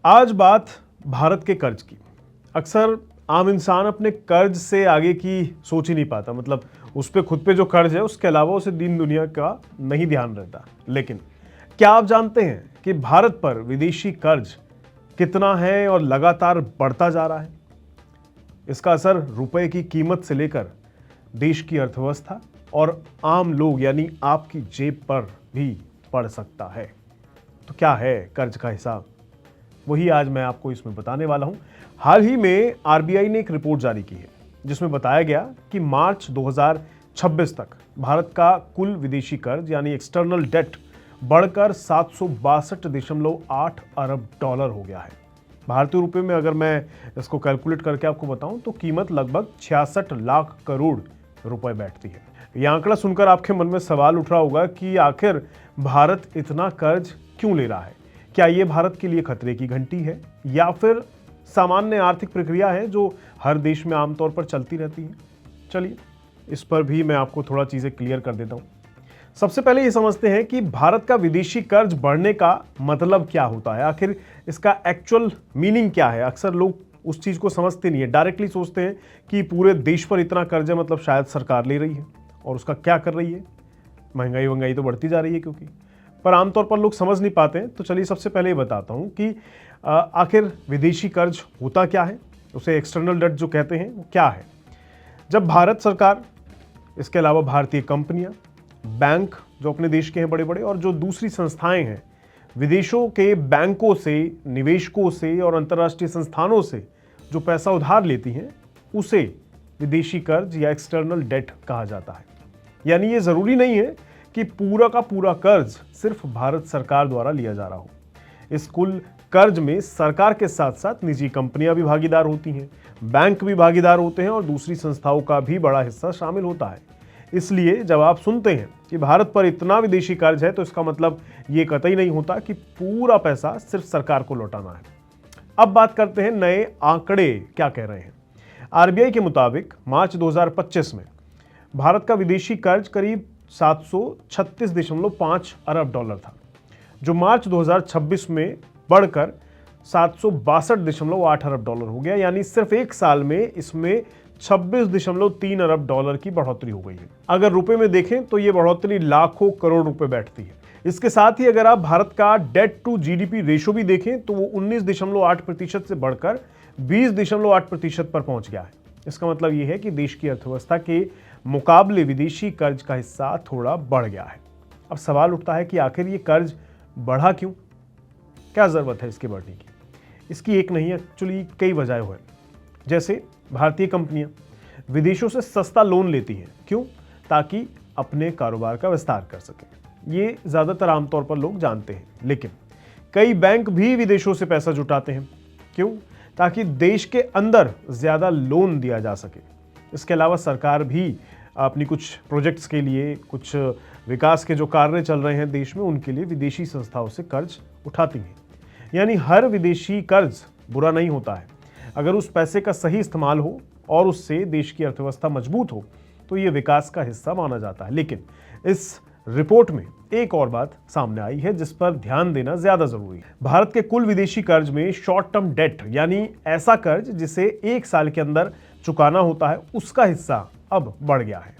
आज बात भारत के कर्ज की। अक्सर आम इंसान अपने कर्ज से आगे की सोच ही नहीं पाता, मतलब उस पे खुद पे जो कर्ज है उसके अलावा उसे दीन दुनिया का नहीं ध्यान रहता। लेकिन क्या आप जानते हैं कि भारत पर विदेशी कर्ज कितना है और लगातार बढ़ता जा रहा है? इसका असर रुपए की कीमत से लेकर देश की अर्थव्यवस्था और आम लोग यानी आपकी जेब पर भी पड़ सकता है। तो क्या है कर्ज का हिसाब? वही आज मैं आपको इसमें बताने वाला हूं। हाल ही में आरबीआई ने एक रिपोर्ट जारी की है जिसमें बताया गया कि मार्च 2026 तक भारत का कुल विदेशी कर्ज यानी एक्सटर्नल डेट बढ़कर 762.8 अरब डॉलर हो गया है। भारतीय रुपए में अगर मैं इसको कैलकुलेट करके आपको बताऊं तो कीमत लगभग 66 लाख करोड़ रुपए बैठती है। यह आंकड़ा सुनकर आपके मन में सवाल उठ रहा होगा कि आखिर भारत इतना कर्ज क्यों ले रहा है? क्या ये भारत के लिए खतरे की घंटी है या फिर सामान्य आर्थिक प्रक्रिया है जो हर देश में आमतौर पर चलती रहती है? चलिए इस पर भी मैं आपको थोड़ा चीजें क्लियर कर देता हूं। सबसे पहले ये समझते हैं कि भारत का विदेशी कर्ज बढ़ने का मतलब क्या होता है, आखिर इसका एक्चुअल मीनिंग क्या है। अक्सर लोग उस चीज को समझते नहीं है, डायरेक्टली सोचते हैं कि पूरे देश पर इतना कर्ज है मतलब शायद सरकार ले रही है और उसका क्या कर रही है, महंगाई तो बढ़ती जा रही है क्योंकि, पर आमतौर पर लोग समझ नहीं पाते हैं। तो चलिए सबसे पहले ये बताता हूं कि आखिर विदेशी कर्ज होता क्या है, उसे एक्सटर्नल डेट जो कहते हैं वो क्या है। जब भारत सरकार, इसके अलावा भारतीय कंपनियां, बैंक जो अपने देश के हैं बड़े बड़े और जो दूसरी संस्थाएं हैं, विदेशों के बैंकों से, निवेशकों से और अंतर्राष्ट्रीय संस्थानों से जो पैसा उधार लेती हैं उसे विदेशी कर्ज या एक्सटर्नल डेट कहा जाता है। यानी ये जरूरी नहीं है कि पूरा का पूरा कर्ज सिर्फ भारत सरकार द्वारा लिया जा रहा हो। इस कुल कर्ज में सरकार के साथ साथ निजी कंपनियां भी भागीदार होती हैं, बैंक भी भागीदार होते हैं और दूसरी संस्थाओं का भी बड़ा हिस्सा शामिल होता है। इसलिए जब आप सुनते हैं कि भारत पर इतना विदेशी कर्ज है तो इसका मतलब ये कतई नहीं होता कि पूरा पैसा सिर्फ सरकार को लौटाना है। अब बात करते हैं नए आंकड़े क्या कह रहे हैं। आरबीआई के मुताबिक मार्च 2025 में भारत का विदेशी कर्ज करीब 736.5 अरब डॉलर था, जो मार्च 2026 में बढ़कर 762.8 अरब डॉलर हो गया। यानी सिर्फ एक साल में इसमें 26.3 अरब डॉलर की बढ़ोतरी हो गई है। अगर रुपए में देखें तो यह बढ़ोतरी लाखों करोड़ रुपए बैठती है। इसके साथ ही अगर आप भारत का डेट टू जीडीपी रेशो भी देखें तो वो 19.8% से बढ़कर 20.8% पर पहुंच गया है। इसका मतलब यह है कि देश की अर्थव्यवस्था के मुकाबले विदेशी कर्ज का हिस्सा थोड़ा बढ़ गया है। अब सवाल उठता है कि आखिर ये कर्ज बढ़ा क्यों? क्या जरूरत है इसके बढ़ने की? इसकी एक नहीं, एक्चुअली कई वजह हैं। जैसे भारतीय कंपनियां विदेशों से सस्ता लोन लेती हैं, क्यों? ताकि अपने कारोबार का विस्तार कर सकें। ये ज्यादातर आमतौर पर लोग जानते हैं। लेकिन कई बैंक भी विदेशों से पैसा जुटाते हैं, क्यों? ताकि देश के अंदर ज्यादा लोन दिया जा सके। इसके अलावा सरकार भी अपनी कुछ प्रोजेक्ट्स के लिए, कुछ विकास के जो कार्य चल रहे हैं देश में, उनके लिए विदेशी संस्थाओं से कर्ज उठाती हैं। यानी हर विदेशी कर्ज बुरा नहीं होता है। अगर उस पैसे का सही इस्तेमाल हो और उससे देश की अर्थव्यवस्था मजबूत हो तो ये विकास का हिस्सा माना जाता है। लेकिन इस रिपोर्ट में एक और बात सामने आई है जिस पर ध्यान देना ज्यादा जरूरी है। भारत के कुल विदेशी कर्ज में शॉर्ट टर्म डेट यानी ऐसा कर्ज जिसे एक साल के अंदर चुकाना होता है, उसका हिस्सा अब बढ़ गया है।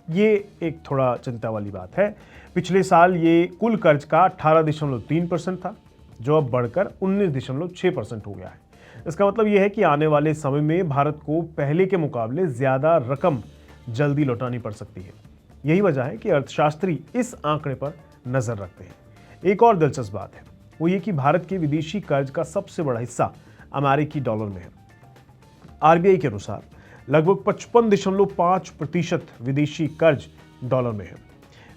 ये एक थोड़ा चिंता वाली बात है। पिछले साल ये कुल कर्ज का 18.3% था, जो अब बढ़कर 19.6% हो गया है। इसका मतलब यह है कि आने वाले समय में भारत को पहले के मुकाबले ज्यादा रकम जल्दी लौटानी पड़ सकती है। यही वजह है कि अर्थशास्त्री इस आंकड़े पर नजर रखते हैं। एक और दिलचस्प बात है वो ये कि भारत के विदेशी कर्ज का सबसे बड़ा हिस्सा अमेरिकी डॉलर में है। आरबीआई के अनुसार लगभग 55.5% विदेशी कर्ज डॉलर में है।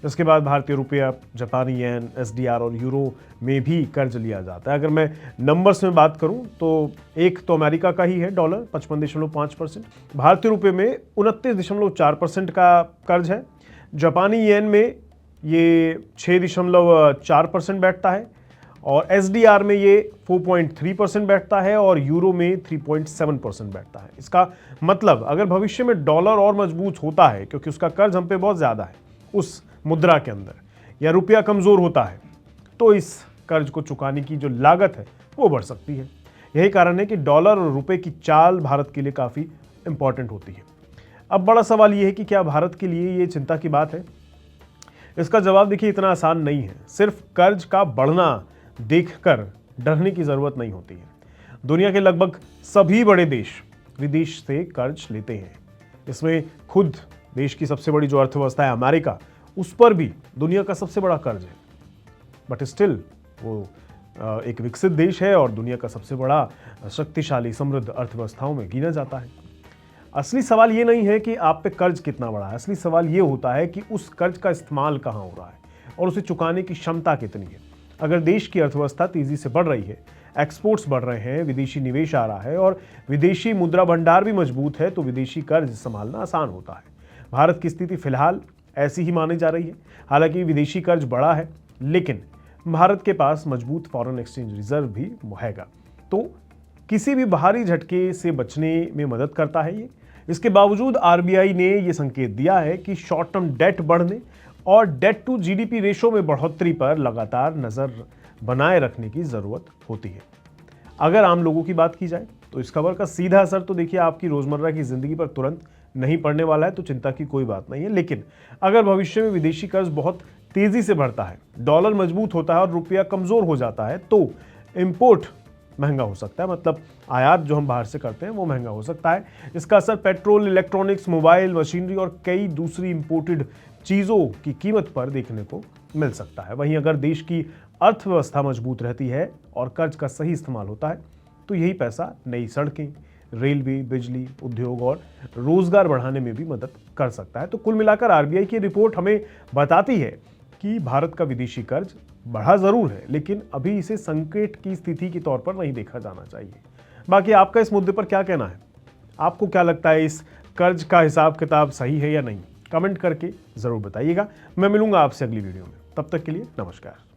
इसके बाद भारतीय रुपया, जापानी येन, एसडीआर और यूरो में भी कर्ज लिया जाता है। अगर मैं नंबर्स में बात करूं तो एक तो अमेरिका का ही है डॉलर 55.5%, भारतीय रुपये में 29.4% का कर्ज है, जापानी येन में ये 6.4% बैठता है और एसडीआर में ये 4.3% बैठता है और यूरो में 3.7% बैठता है। इसका मतलब अगर भविष्य में डॉलर और मजबूत होता है क्योंकि उसका कर्ज हम पे बहुत ज़्यादा है उस मुद्रा के अंदर, या रुपया कमज़ोर होता है तो इस कर्ज को चुकाने की जो लागत है वो बढ़ सकती है। यही कारण है कि डॉलर और रुपए की चाल भारत के लिए काफ़ी इंपॉर्टेंट होती है। अब बड़ा सवाल यह है कि क्या भारत के लिए ये चिंता की बात है? इसका जवाब देखिए इतना आसान नहीं है। सिर्फ कर्ज का बढ़ना देखकर डरने की ज़रूरत नहीं होती है। दुनिया के लगभग सभी बड़े देश विदेश से कर्ज लेते हैं। इसमें खुद देश की सबसे बड़ी जो अर्थव्यवस्था है अमेरिका, उस पर भी दुनिया का सबसे बड़ा कर्ज है। बट स्टिल वो एक विकसित देश है और दुनिया का सबसे बड़ा शक्तिशाली समृद्ध अर्थव्यवस्थाओं में गिना जाता है। असली सवाल ये नहीं है कि आप पे कर्ज कितना बड़ा है, असली सवाल ये होता है कि उस कर्ज का इस्तेमाल कहाँ हो रहा है और उसे चुकाने की क्षमता कितनी है। अगर देश की अर्थव्यवस्था तेजी से बढ़ रही है, एक्सपोर्ट्स बढ़ रहे हैं, विदेशी निवेश आ रहा है और विदेशी मुद्रा भंडार भी मजबूत है, तो विदेशी कर्ज संभालना आसान होता है। भारत की स्थिति फिलहाल ऐसी ही मानी जा रही है। हालांकि विदेशी कर्ज बढ़ा है, लेकिन भारत के पास मजबूत फॉरेन एक्सचेंज रिजर्व भी हैगा, तो किसी भी बाहरी झटके से बचने में मदद करता है ये। इसके बावजूद आरबीआई ने यह संकेत दिया है कि शॉर्ट टर्म डेट बढ़ने और डेट टू जीडीपी रेशो में बढ़ोतरी पर लगातार नजर बनाए रखने की जरूरत होती है। अगर आम लोगों की बात की जाए तो इस खबर का सीधा असर तो देखिए आपकी रोजमर्रा की जिंदगी पर तुरंत नहीं पड़ने वाला है, तो चिंता की कोई बात नहीं है। लेकिन अगर भविष्य में विदेशी कर्ज बहुत तेजी से बढ़ता है, डॉलर मजबूत होता है और रुपया कमजोर हो जाता है, तो इंपोर्ट महंगा हो सकता है। मतलब आयात जो हम बाहर से करते हैं वो महंगा हो सकता है। इसका असर पेट्रोल, इलेक्ट्रॉनिक्स, मोबाइल, मशीनरी और कई दूसरी इंपोर्टेड चीज़ों की कीमत पर देखने को मिल सकता है। वहीं अगर देश की अर्थव्यवस्था मजबूत रहती है और कर्ज का सही इस्तेमाल होता है, तो यही पैसा नई सड़कें, रेलवे, बिजली, उद्योग और रोजगार बढ़ाने में भी मदद कर सकता है। तो कुल मिलाकर आरबीआई की रिपोर्ट हमें बताती है कि भारत का विदेशी कर्ज बढ़ा जरूर है, लेकिन अभी इसे संकट की स्थिति के तौर पर नहीं देखा जाना चाहिए। बाकी आपका इस मुद्दे पर क्या कहना है? आपको क्या लगता है, इस कर्ज का हिसाब किताब सही है या नहीं? कमेंट करके जरूर बताइएगा। मैं मिलूंगा आपसे अगली वीडियो में। तब तक के लिए नमस्कार।